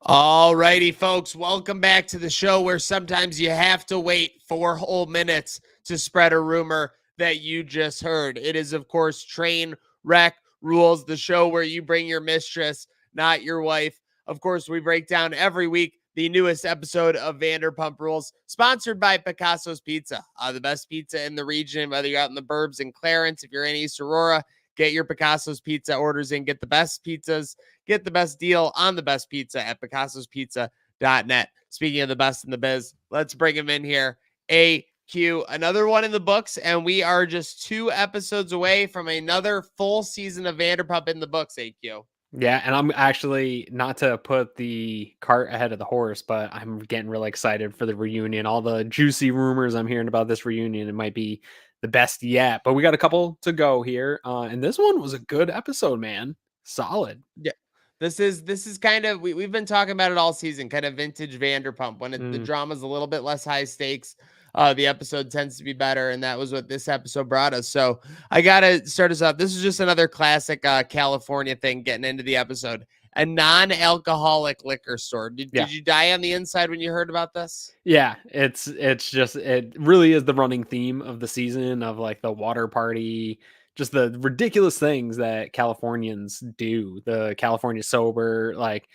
All righty, folks, welcome back to the show where sometimes you have to wait 4 whole minutes to spread a rumor that you just heard. It is, of course, Train Wreck Rules, the show where you bring your mistress, not your wife. Of course, we break down every week the newest episode of Vanderpump Rules, sponsored by Picasso's Pizza, the best pizza in the region, whether you're out in the burbs in Clarence, if you're in East Aurora. Get your Picasso's Pizza orders in. Get the best pizzas. Get the best deal on the best pizza at Picasso'sPizza.net. Speaking of the best in the biz, let's bring him in here. AQ, another one in the books, and we are just 2 episodes away from another full season of Vanderpump in the books, AQ. Yeah, and I'm actually, not to put the cart ahead of the horse, but I'm getting really excited for the reunion. All the juicy rumors I'm hearing about this reunion, it might be the best yet. But we got a couple to go here, and this one was a good episode, man. Solid. Yeah, this is kind of we've been talking about it all season, kind of vintage Vanderpump when the drama's a little bit less high stakes. The episode tends to be better, and that was what this episode brought us. So I gotta start us off. This is just another classic California thing getting into the episode. A non-alcoholic liquor store. Did you die on the inside when you heard about this? Yeah, it's just, it really is the running theme of the season, of like the water party, just the ridiculous things that Californians do. The California sober, like,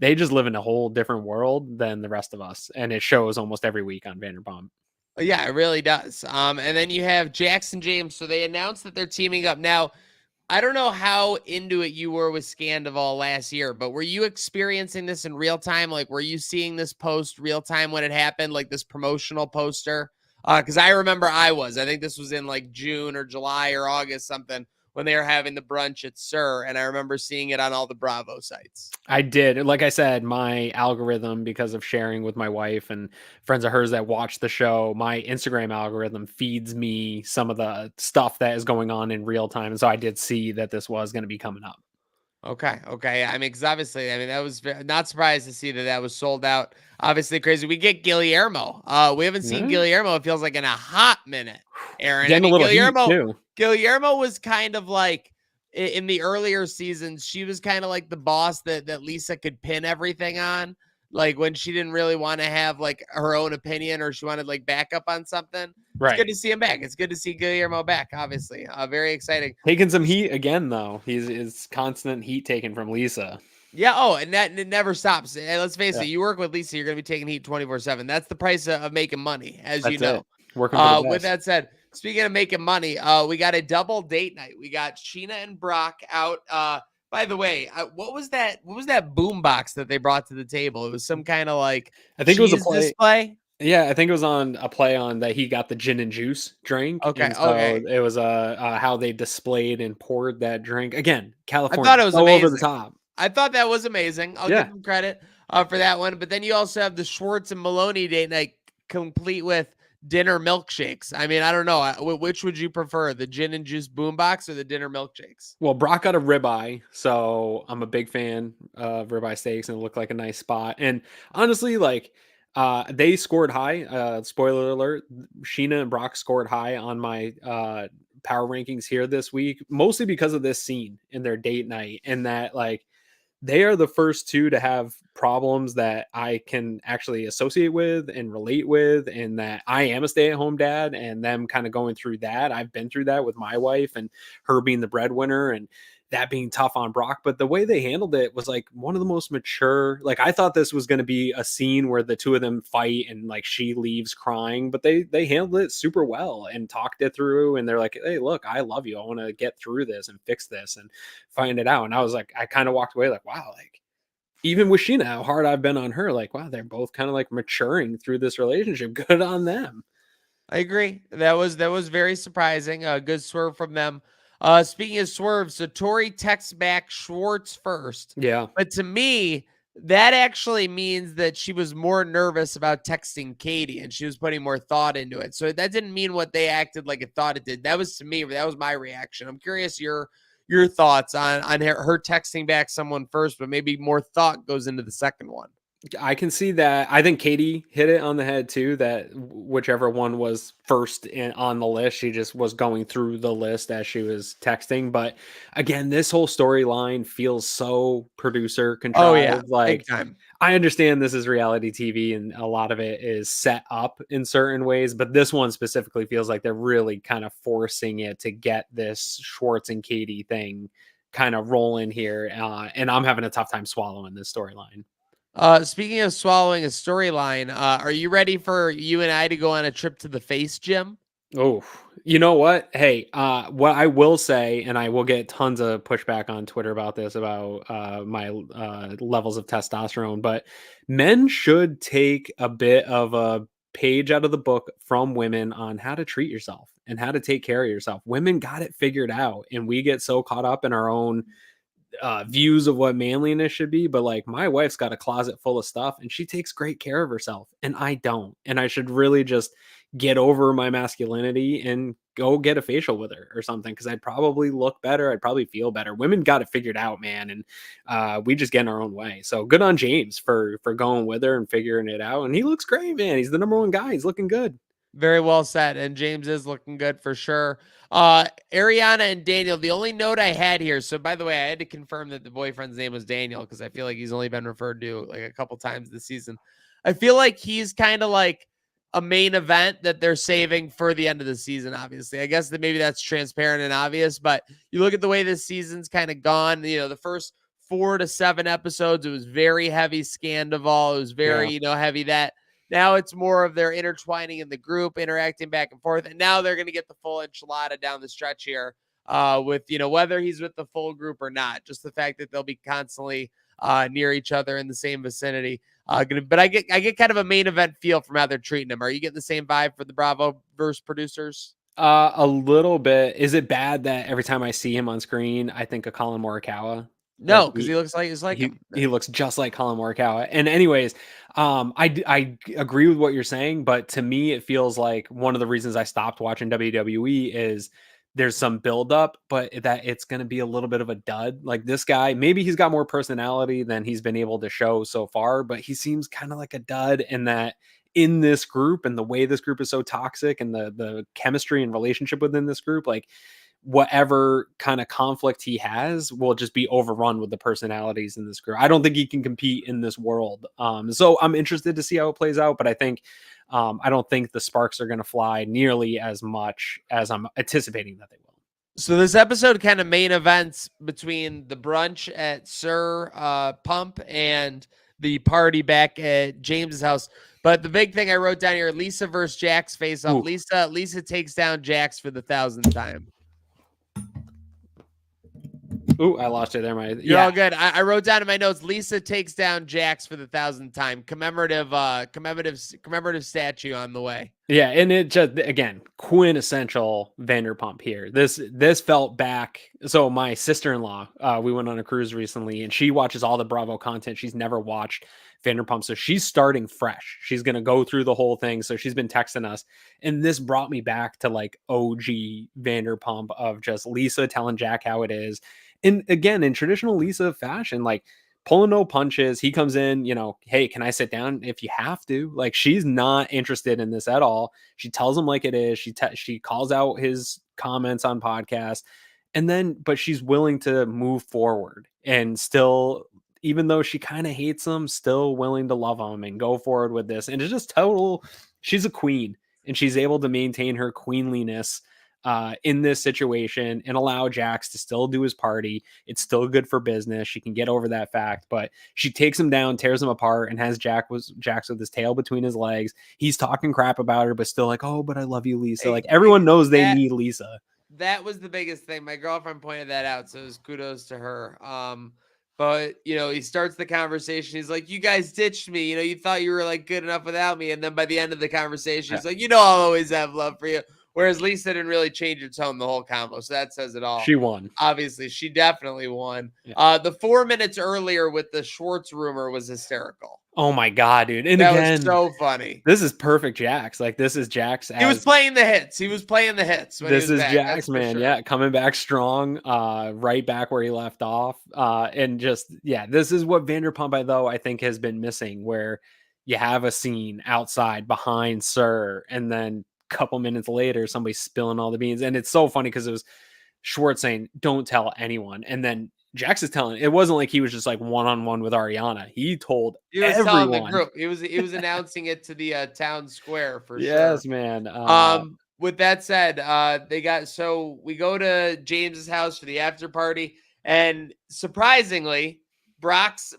they just live in a whole different world than the rest of us, and it shows almost every week on Vanderpump. Yeah, it really does. And then you have Jackson James. So they announced that they're teaming up now. I don't know how into it you were with Scandival last year, but were you experiencing this in real time? Like, were you seeing this post real time when it happened, like this promotional poster? Because I remember I think this was in like June or July or August, something, when they were having the brunch at Sir, and I remember seeing it on all the Bravo sites. I did. Like I said, my algorithm, because of sharing with my wife and friends of hers that watch the show, my Instagram algorithm feeds me some of the stuff that is going on in real time. And so I did see that this was going to be coming up. Okay. I mean, because obviously, that was not surprised to see that was sold out. Obviously crazy. We get Guillermo. We haven't seen Guillermo, it feels like, in a hot minute, Aaron. Getting a little heat too. Guillermo was kind of like, in the earlier seasons, she was kind of like the boss that Lisa could pin everything on. Like when she didn't really want to have like her own opinion, or she wanted like backup on something. Right. It's good to see him back. It's good to see Guillermo back, obviously. Very exciting. Taking some heat again, though. He's constant heat taken from Lisa. Yeah. Oh, and it never stops. And let's face it, you work with Lisa, you're going to be taking heat 24/7. That's the price of making money, as you know. Working for the best. With that said, speaking of making money, we got a double date night. We got Sheena and Brock out. By the way, what was that? What was that boom box that they brought to the table? It was some kind of like, I think it was a display. Yeah, I think it was on a play on that he got the gin and juice drink. Okay, so it was how they displayed and poured that drink. Again, California, I thought it was all amazing. over the top. I thought that was amazing. I'll give them credit. for that one. But then you also have the Schwartz and Maloney date night complete with dinner milkshakes. I mean, I don't know. Which would you prefer, the gin and juice boombox or the dinner milkshakes? Well, Brock got a ribeye, so I'm a big fan of ribeye steaks, and it looked like a nice spot. And honestly, like they scored high. Spoiler alert: Sheena and Brock scored high on my power rankings here this week, mostly because of this scene in their date night, and that like they are the first two to have problems that I can actually associate with and relate with, and that I am a stay-at-home dad, and them kind of going through that. I've been through that with my wife and her being the breadwinner and that being tough on Brock. But the way they handled it was like one of the most mature. Like I thought this was going to be a scene where the two of them fight and like she leaves crying, but they handled it super well and talked it through. And they're like, "Hey, look, I love you. I want to get through this and fix this and find it out." And I was like, I kind of walked away like, wow, like even with Sheena, how hard I've been on her, like, wow, they're both kind of like maturing through this relationship. Good on them. I agree. That was very surprising. A good swerve from them. Speaking of swerves, so Tori texts back Schwartz first. Yeah. But to me, that actually means that she was more nervous about texting Katie and she was putting more thought into it. So that didn't mean what they acted like it thought it did. That was to me, that was my reaction. I'm curious your thoughts on her texting back someone first, but maybe more thought goes into the second one. I can see that. I think Katie hit it on the head too. That whichever one was first on the list, she just was going through the list as she was texting. But again, this whole storyline feels so producer Oh yeah, contrived. Like big time. I understand this is reality TV and a lot of it is set up in certain ways, but this one specifically feels like they're really kind of forcing it to get this Schwartz and Katie thing kind of rolling here. And I'm having a tough time swallowing this storyline. Speaking of swallowing a storyline, are you ready for you and I to go on a trip to the face gym? Oh, you know what? Hey, what I will say, and I will get tons of pushback on Twitter about this, about my levels of testosterone, but men should take a bit of a page out of the book from women on how to treat yourself and how to take care of yourself. Women got it figured out, and we get so caught up in our own views of what manliness should be. But like my wife's got a closet full of stuff and she takes great care of herself and I don't, and I should really just get over my masculinity and go get a facial with her or something, because I'd probably look better, I'd probably feel better. Women got it figured out, man, and we just get in our own way. So good on James for going with her and figuring it out, and he looks great, man. He's the number one guy. He's looking good. Very well said. And James is looking good for sure. Ariana and Daniel, the only note I had here. So by the way, I had to confirm that the boyfriend's name was Daniel because I feel like he's only been referred to like a couple times this season. I feel like he's kind of like a main event that they're saving for the end of the season, obviously. I guess that maybe that's transparent and obvious, but you look at the way this season's kind of gone, you know, the first 4 to 7 episodes, it was very heavy Scandival. It was very, heavy that. Now it's more of their intertwining in the group, interacting back and forth. And now they're going to get the full enchilada down the stretch here with, whether he's with the full group or not. Just the fact that they'll be constantly near each other in the same vicinity. But I get kind of a main event feel from how they're treating him. Are you getting the same vibe for the Bravo verse producers? A little bit. Is it bad that every time I see him on screen, I think of Colin Morikawa? No, because he looks like he's like him. He looks just like Colin Morikawa. And anyways, I agree with what you're saying, but to me, it feels like one of the reasons I stopped watching WWE is there's some buildup, but that it's going to be a little bit of a dud. Like this guy, maybe he's got more personality than he's been able to show so far, but he seems kind of like a dud, and that in this group and the way this group is so toxic and the chemistry and relationship within this group, like whatever kind of conflict he has will just be overrun with the personalities in this group. I don't think he can compete in this world. So I'm interested to see how it plays out, but I think I don't think the sparks are going to fly nearly as much as I'm anticipating that they will. So this episode kind of main events between the brunch at Sir Pump and the party back at James's house. But the big thing I wrote down here, Lisa versus Jax face off. Lisa takes down Jax for the 1,000th time. Ooh, I lost it there. You're all good. I wrote down in my notes, Lisa takes down Jax for the 1,000th time. Commemorative statue on the way. Yeah, and it just, again, quintessential Vanderpump here. This felt back. So my sister-in-law, we went on a cruise recently, and she watches all the Bravo content. She's never watched Vanderpump. So she's starting fresh. She's going to go through the whole thing. So she's been texting us. And this brought me back to like OG Vanderpump of just Lisa telling Jack how it is. And again, in traditional Lisa fashion, like pulling no punches. He comes in, hey, can I sit down if you have to? Like, she's not interested in this at all. She tells him like it is. She calls out his comments on podcasts. And then, but she's willing to move forward and still, even though she kind of hates him, still willing to love him and go forward with this. And it's just total, she's a queen and she's able to maintain her queenliness in this situation and allow Jax to still do his party. It's still good for business. She can get over that fact, but she takes him down, tears him apart, and has Jax with his tail between his legs. He's talking crap about her, but still like, oh, but I love you, Lisa. Like everyone knows they need Lisa. That was the biggest thing. My girlfriend pointed that out, so it was kudos to her. But he starts the conversation. He's like, "You guys ditched me. You thought you were like good enough without me." And then by the end of the conversation, he's like, "I'll always have love for you." Whereas Lisa didn't really change her tone the whole combo, so that says it all. She won. Obviously, she definitely won. Yeah. The 4 minutes earlier with the Schwartz rumor was hysterical. Oh my God, dude. And that again, was so funny. This is perfect Jax. Like, this is Jax. He was playing the hits. He was playing the hits. This is Jax, man. Sure. Yeah. Coming back strong, right back where he left off. And just, this is what Vanderpump, though, I think has been missing, where you have a scene outside behind Sir, and then a couple minutes later, somebody's spilling all the beans. And it's so funny because it was Schwartz saying, "Don't tell anyone." And then Jax is telling. It wasn't like he was just like one-on-one with Ariana. He told everyone. Telling the group. He was announcing it to the town square for sure. Yes, man. With that said, we go to James's house for the after party, and surprisingly, Brock's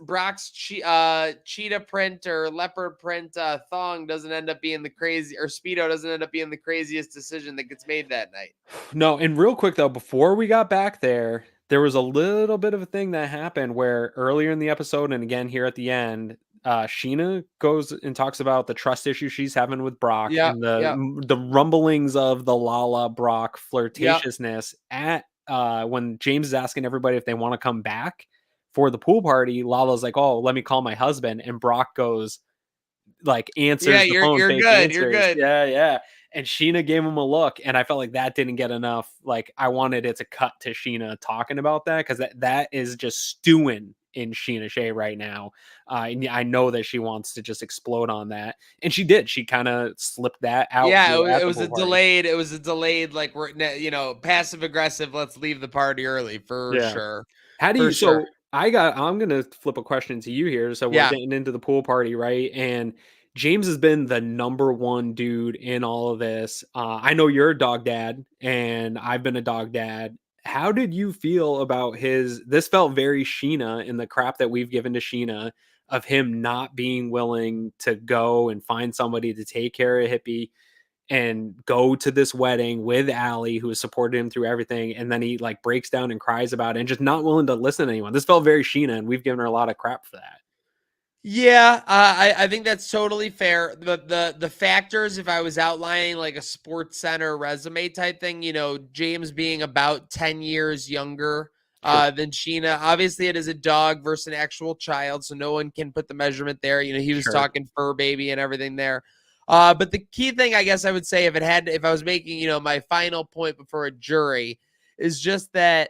cheetah print or leopard print thong doesn't end up being Speedo doesn't end up being the craziest decision that gets made that night. No, and real quick though, before we got back there was a little bit of a thing that happened where earlier in the episode, and again here at the end, Sheena goes and talks about the trust issue she's having with Brock and the rumblings of the Lala Brock flirtatiousness at when James is asking everybody if they want to come back for the pool party. Lala's like, "Oh, let me call my husband," and Brock goes, like, answers the phone. You're good. You're good. Yeah. And Sheena gave him a look, and I felt like that didn't get enough. Like, I wanted it to cut to Sheena talking about that, because that is just stewing in Sheena Shea right now. And I know that she wants to just explode on that, and she did. She kind of slipped that out. Yeah, it was a delayed. It was a delayed, like, we're passive aggressive. Let's leave the party early for sure. How do you? So I'm gonna flip a question to you here. So we're getting into the pool party, right? And James has been the number one dude in all of this. I know you're a dog dad, and I've been a dog dad. How did you feel about this felt very Sheena in the crap that we've given to Sheena of him not being willing to go and find somebody to take care of Hippie and go to this wedding with Allie, who has supported him through everything. And then he like breaks down and cries about it and just not willing to listen to anyone. This felt very Sheena, and we've given her a lot of crap for that. Yeah, I think that's totally fair. The factors, if I was outlining like a Sports Center resume type thing, James being about 10 years younger than Sheena. Obviously, it is a dog versus an actual child, so no one can put the measurement there. He was talking fur baby and everything there. But the key thing, I guess I would say, if I was making, my final point before a jury, is just that,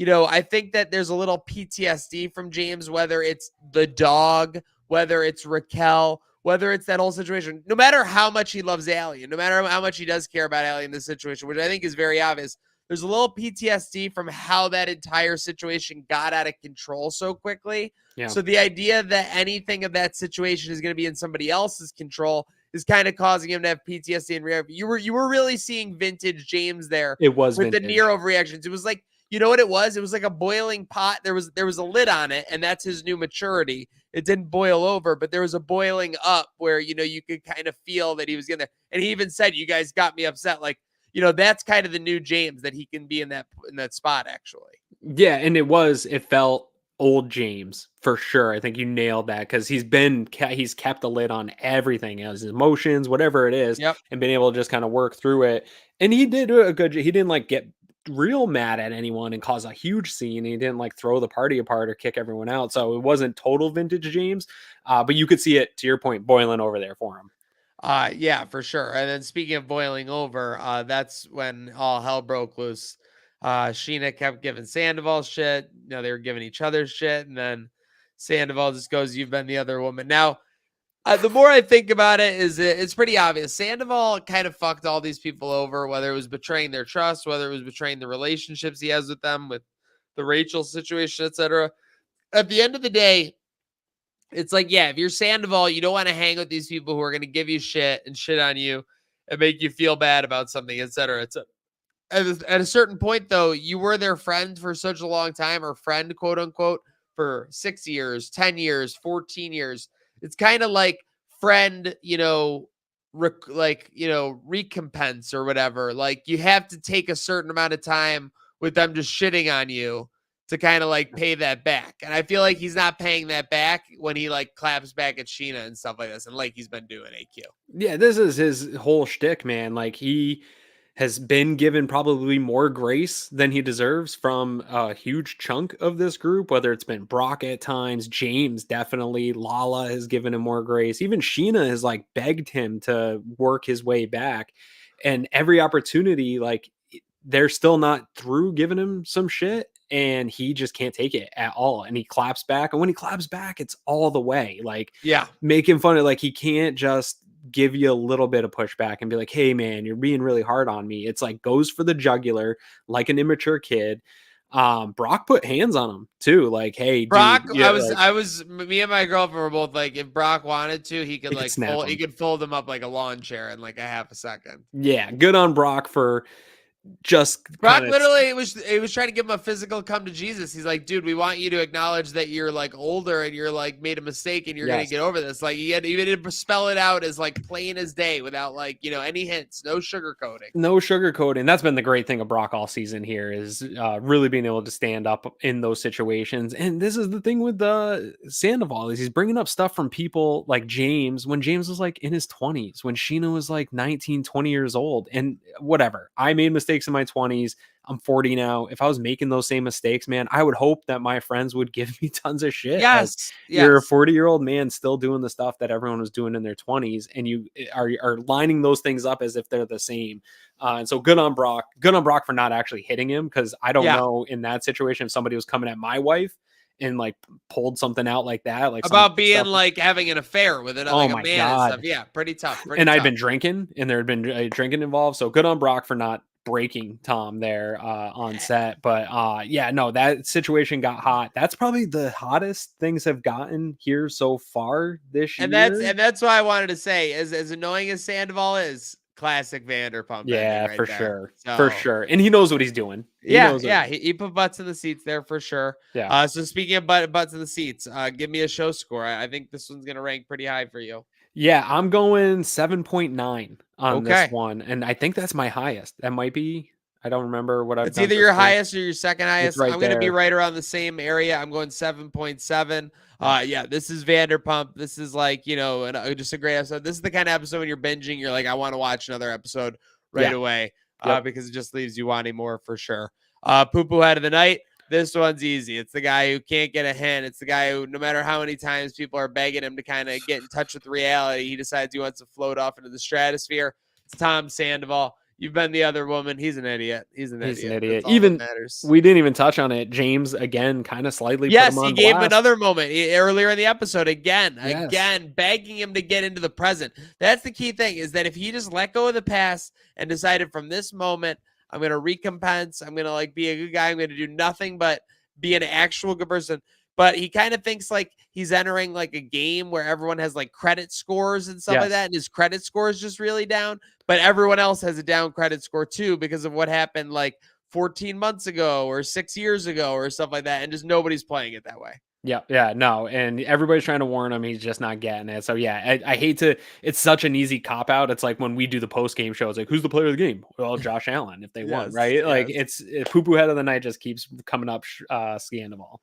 I think that there's a little PTSD from James, whether it's the dog, whether it's Raquel, whether it's that whole situation. No matter how much he loves Allie, and no matter how much he does care about Allie in this situation, which I think is very obvious, there's a little PTSD from how that entire situation got out of control so quickly. Yeah. So the idea that anything of that situation is going to be in somebody else's control is kind of causing him to have PTSD and reaction. You were really seeing vintage James there. It was with vintage. The near overreactions. It was like, you know what it was? It was like a boiling pot. There was a lid on it, and that's his new maturity. It didn't boil over, but there was a boiling up where, you could kind of feel that he was getting there. And he even said, "You guys got me upset." Like, that's kind of the new James, that he can be in that spot, actually. Yeah, and it felt old James for sure. I think you nailed that, because he's kept a lid on everything, his emotions, whatever it is, and been able to just kind of work through it. And he did a good job. He didn't like get real mad at anyone and cause a huge scene. He didn't like throw the party apart or kick everyone out. So it wasn't total vintage James, but you could see it, to your point, boiling over there for him. Yeah, for sure. And then speaking of boiling over, that's when all hell broke loose. Sheena kept giving Sandoval shit. They were giving each other shit. And then Sandoval just goes, "You've been the other woman." Now, the more I think about it, it's pretty obvious. Sandoval kind of fucked all these people over, whether it was betraying their trust, whether it was betraying the relationships he has with them, with the Rachel situation, etc. At the end of the day, it's like, yeah, if you're Sandoval, you don't want to hang with these people who are going to give you shit and shit on you and make you feel bad about something, etc. At a certain point, though, you were their friend for such a long time, or friend, quote unquote, for 6 years, 10 years, 14 years. It's kind of like friend, recompense or whatever. Like, you have to take a certain amount of time with them just shitting on you to kind of like pay that back. And I feel like he's not paying that back when he like claps back at Sheena and stuff like this. And like he's been doing AQ. Yeah, this is his whole shtick, man. Like, he has been given probably more grace than he deserves from a huge chunk of this group, whether it's been Brock at times, James definitely, Lala has given him more grace. Even Sheena has like begged him to work his way back. And every opportunity, like, they're still not through giving him some shit, and he just can't take it at all. And he claps back. And when he claps back, it's all the way. Like, Yeah. making fun of, like, he can't just give you a little bit of pushback and be like, "Hey man, you're being really hard on me." It's like goes for the jugular like an immature kid. Brock put hands on him too. Like, "Hey, Brock, dude, yeah, me and my girlfriend were both like, if Brock wanted to, he could like snap fold, he him." could fold him up like a lawn chair in like a half a second. Yeah, good on Brock for just Brock kind of. literally was trying to give him a physical come to Jesus. He's like, "Dude, we want you to acknowledge that you're like older and you're like made a mistake and you're gonna Yes. get over this." Like he had to spell it out as like plain as day without like any hints, no sugarcoating. No sugarcoating. That's been the great thing of Brock all season here is really being able to stand up in those situations. And this is the thing with Sandoval is he's bringing up stuff from people like James when James was like in his 20s, when Sheena was like 19, 20 years old. And whatever, I made mistakes in my 20s. I'm 40 now. If I was making those same mistakes, man, I would hope that my friends would give me tons of shit. Yes, You're a 40-year-old man still doing the stuff that everyone was doing in their 20s, and you are lining those things up as if they're the same. And so good on Brock. Good on Brock for not actually hitting him, because I don't know in that situation if somebody was coming at my wife and like pulled something out like that, like about being like having an affair with another like a man and stuff. Yeah, pretty tough. And I'd been drinking, and there had been drinking involved. So good on Brock for not breaking Tom there on set. But yeah, no, that situation got hot. That's probably the hottest things have gotten here so far this year. And that's why I wanted to say, as annoying as Sandoval is, classic Vanderpump. Yeah, right for there. sure. So, for sure. And he knows what he's doing. He put butts in the seats there for sure. Yeah. So speaking of butts in the seats, give me a show score. I think this one's gonna rank pretty high for you. Yeah, I'm going 7.9 on this one, and I think that's my highest. That might be. I don't remember what I've It's done either your highest or your second highest. right I'm going to be there. right around the same area. I'm going 7.7. Yeah, this is Vanderpump. This is like, just a great episode. This is the kind of episode when you're binging, you're like, I want to watch another episode right away because it just leaves you wanting more for sure. Poo-poo head of the night. This one's easy. It's the guy who can't get a hint. It's the guy who, no matter how many times people are begging him to kind of get in touch with reality, he decides he wants to float off into the stratosphere. It's Tom Sandoval. You've been the other woman. He's an idiot. He's an idiot. Even we didn't even touch on it. James again, kind of slightly. Yes, put him on he gave him blast. another moment earlier in the episode. Again, begging him to get into the present. That's the key thing, is that if he just let go of the past and decided from this moment, I'm going to recompense. I'm going to like be a good guy. I'm going to do nothing but be an actual good person. But he kind of thinks like he's entering like a game where everyone has like credit scores and stuff like that. And his credit score is just really down. But everyone else has a down credit score too, because of what happened like 14 months ago or 6 years ago or stuff like that. And just nobody's playing it that way. Yeah, no. And everybody's trying to warn him. He's just not getting it. So yeah, I hate to, it's such an easy cop out. It's like when we do the post game show, it's like, who's the player of the game? Well, Josh Allen, if they won, right? Like it's poo-poo head of the night just keeps coming up Sandoval.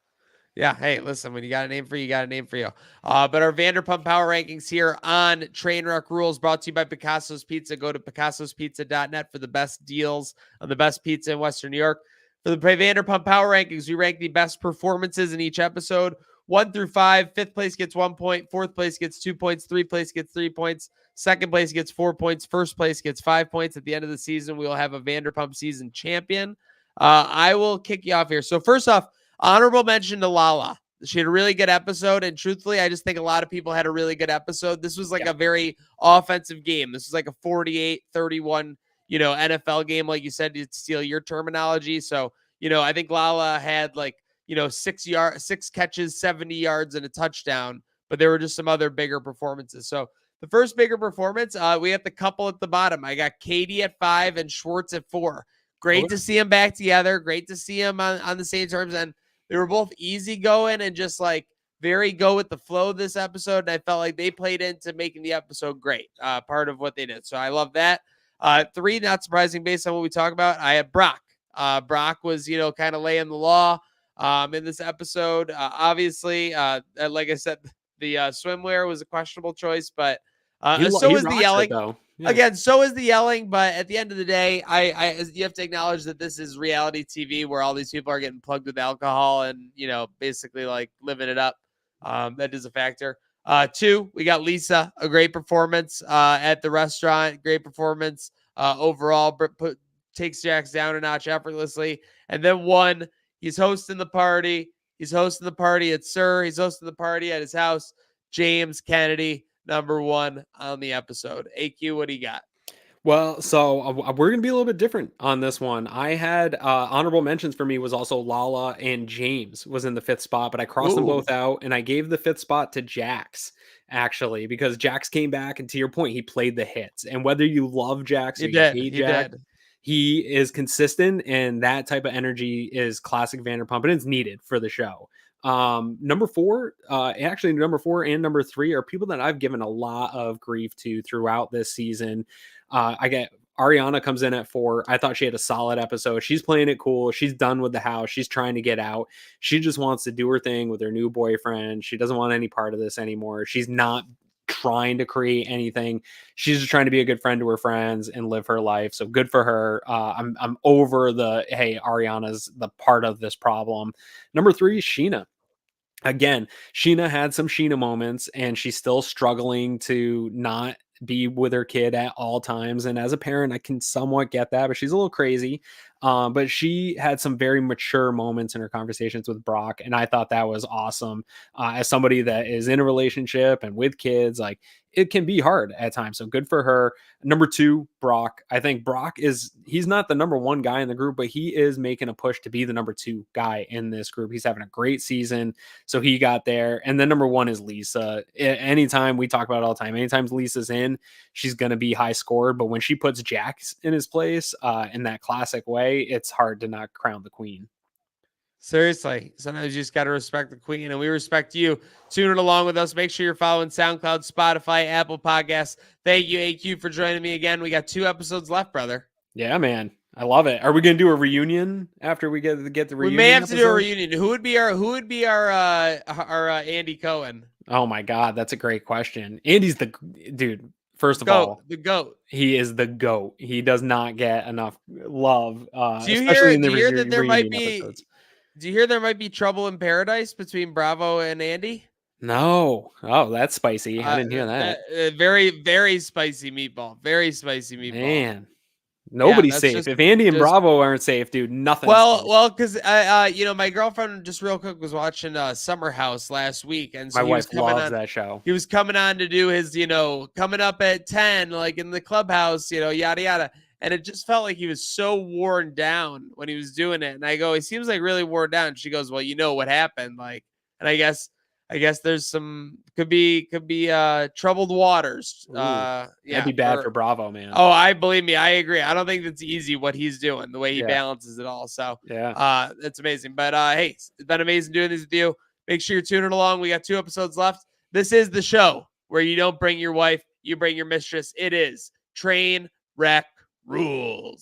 Yeah. Hey, listen, when you got a name for you, you got a name for you. But our Vanderpump Power Rankings here on Trainwreck Rules brought to you by Picasso's Pizza. Go to picassospizza.net for the best deals on the best pizza in Western New York. For the Vanderpump Power Rankings, we rank the best performances in each episode, 1 through 5. Fifth place gets 1 point. Fourth place gets 2 points. Third place gets 3 points. Second place gets 4 points. First place gets 5 points. At the end of the season, we will have a Vanderpump season champion. I will kick you off here. So first off, honorable mention to Lala. She had a really good episode, and truthfully, I just think a lot of people had a really good episode. This was like a very offensive game. This was like a 48-31, NFL game, like you said, to steal your terminology. So, I think Lala had like, 6 catches, 70 yards, and a touchdown, but there were just some other bigger performances. So the first bigger performance, we have the couple at the bottom. I got Katie at 5 and Schwartz at 4. Great to see them back together. Great to see them on the same terms. And they were both easygoing and just like very go with the flow this episode. And I felt like they played into making the episode great, part of what they did. So I love that. 3, not surprising based on what we talk about. I had Brock. Brock was, kind of laying the law in this episode. Obviously, like I said, the swimwear was a questionable choice, but so was the yelling. Though. Yeah. Again, so is the yelling, but at the end of the day, you have to acknowledge that this is reality TV where all these people are getting plugged with alcohol and, basically like living it up. That is a factor. 2, we got Lisa, a great performance at the restaurant. Great performance overall, takes Jax down a notch effortlessly. And then 1, he's hosting the party. He's hosting the party at Sir. He's hosting the party at his house. James Kennedy, number 1 on the episode. AQ, what do you got? Well, so we're going to be a little bit different on this one. I had honorable mentions for me was also Lala and James was in the 5th spot, but I crossed them both out and I gave the 5th spot to Jax actually, because Jax came back and to your point, he played the hits. And whether you love Jax or you hate Jax, he is consistent and that type of energy is classic Vanderpump and it's needed for the show. Number 4 and number 3 are people that I've given a lot of grief to throughout this season. I get Ariana comes in at 4. I thought she had a solid episode. She's playing it cool. She's done with the house. She's trying to get out. She just wants to do her thing with her new boyfriend. She doesn't want any part of this anymore. She's not trying to create anything. She's just trying to be a good friend to her friends and live her life. So good for her. I'm over the, hey, Ariana's the part of this problem. Number 3 is Sheena. Again, Sheena had some Sheena moments and she's still struggling to not be with her kid at all times. And as a parent, I can somewhat get that, but she's a little crazy. But she had some very mature moments in her conversations with Brock. And I thought that was awesome. As somebody that is in a relationship and with kids, like it can be hard at times. So good for her. Number 2, Brock. I think Brock he's not the number 1 guy in the group, but he is making a push to be the number 2 guy in this group. He's having a great season. So he got there. And then number 1 is Lisa. Anytime we talk about it all the time, anytime Lisa's in, she's going to be high scored. But when she puts Jax in his place in that classic way, it's hard to not crown the queen. Seriously, sometimes you just got to respect the queen, and we respect you. Tuning along with us. Make sure you're following SoundCloud, Spotify, Apple Podcasts. Thank you, AQ, for joining me again. We got 2 episodes left, brother. Yeah, man. I love it. Are we going to do a reunion after we get the reunion? We may have to do a reunion. Who would be our Andy Cohen? Oh my God, that's a great question. Andy's the dude. First of all, the GOAT. He is the GOAT. He does not get enough love, especially in the reunion episodes. Do you hear there might be trouble in paradise between Bravo and Andy? No. Oh, that's spicy. I didn't hear that. Very, very spicy meatball. Very spicy meatball. Man. Nobody's safe. If Andy and Bravo aren't safe, dude, nothing. Well, because my girlfriend just real quick was watching Summer House last week, and so my wife loves that show. He was coming on to do his, coming up at 10, like in the clubhouse, yada yada, and it just felt like he was so worn down when he was doing it. And I go, he seems like really worn down. She goes, well, you know what happened, like, and I guess there's some could be troubled waters. That'd be bad for Bravo, man. Oh, believe me, I agree. I don't think that's easy what he's doing, the way he balances it all. So that's amazing. But hey, it's been amazing doing this with you. Make sure you're tuning along. We got 2 episodes left. This is the show where you don't bring your wife, you bring your mistress. It is Train Wreck Rules.